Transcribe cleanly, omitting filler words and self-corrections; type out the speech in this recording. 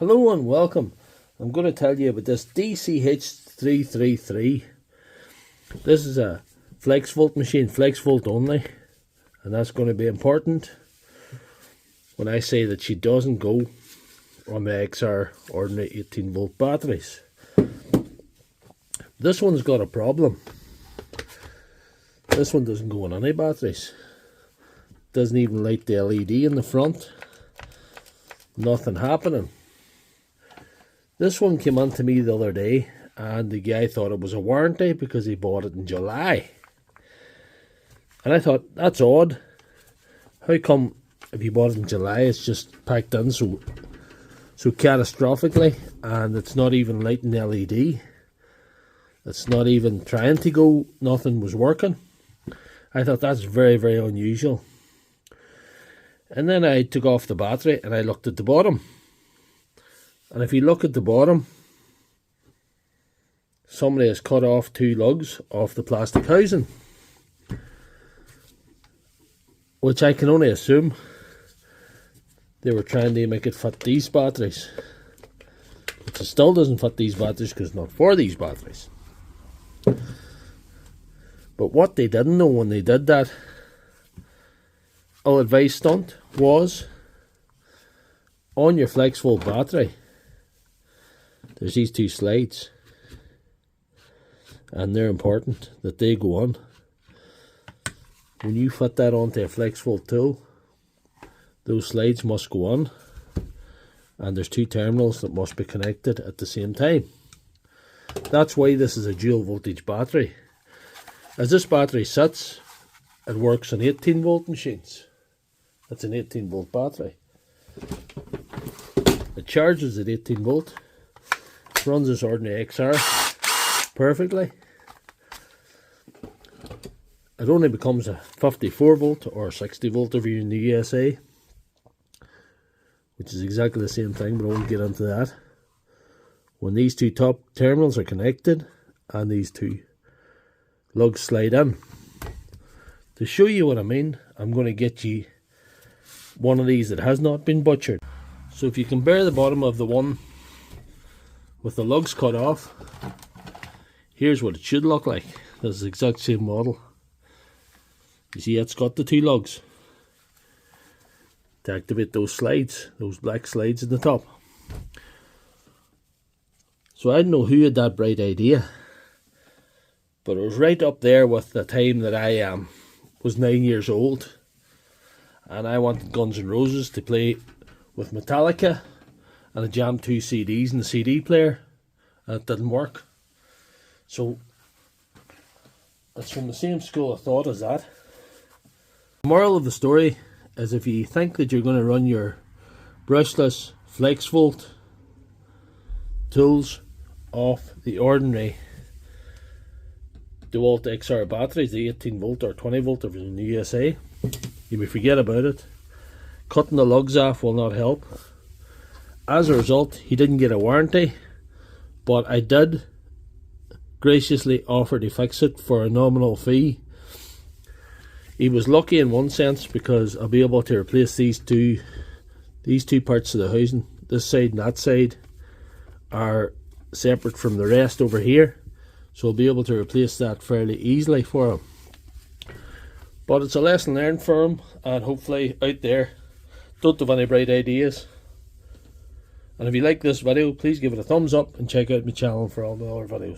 Hello and welcome. I'm going to tell you about this DCH333. This is a Flexvolt machine, Flexvolt only, and that's going to be important when I say that she doesn't go on the XR ordinary 18 volt batteries. This one's got a problem. This one doesn't go on any batteries. Doesn't even light the LED in the front. Nothing happening. This one came on to me the other day, and the guy thought it was a warranty because he bought it in July. And I thought, that's odd. How come if you bought it in July it's just packed in so catastrophically, and it's not even lighting the LED? It's not even trying to go, nothing was working. I thought that's very, very unusual. And then I took off the battery and I looked at the bottom. And if you look at the bottom, somebody has cut off two lugs off the plastic housing, which I can only assume they were trying to make it fit these batteries, which it still doesn't fit these batteries because it's not for these batteries. But what they didn't know when they did that ill-advised stunt was, on your Flexvolt battery there's these two slides, and they're important that they go on. When you fit that onto a Flexvolt tool, those slides must go on, and there's two terminals that must be connected at the same time. That's why this is a dual voltage battery. As this battery sits, it works on 18 volt machines. That's an 18 volt battery. It charges at 18 volt, runs this ordinary XR perfectly. It only becomes a 54 volt or 60 volt if you're in the USA, which is exactly the same thing, but I won't get into that. When these two top terminals are connected and these two lugs slide in, to show you what I mean, I'm going to get you one of these that has not been butchered. So if you compare the bottom of the one with the lugs cut off, here's what it should look like. This is the exact same model. You see, it's got the two lugs to activate those slides, those black slides at the top. So I don't know who had that bright idea, but it was right up there with the time that I was 9 years old, and I wanted Guns N' Roses to play with Metallica, and I jammed two CDs in the CD player, and it didn't work. So it's from the same school of thought as that. The moral of the story is, if you think that you're going to run your brushless Flexvolt tools off the ordinary Dewalt XR batteries, the 18 volt or 20 volt if you're in the USA, you may forget about it. Cutting the lugs off will not help. As a result, he didn't get a warranty, but I did graciously offer to fix it for a nominal fee. He was lucky in one sense because I'll be able to replace these two parts of the housing. This side and that side are separate from the rest over here, so I'll be able to replace that fairly easily for him. But it's a lesson learned for him, and hopefully out there don't have any bright ideas. And if you like this video, please give it a thumbs up and check out my channel for all the other videos.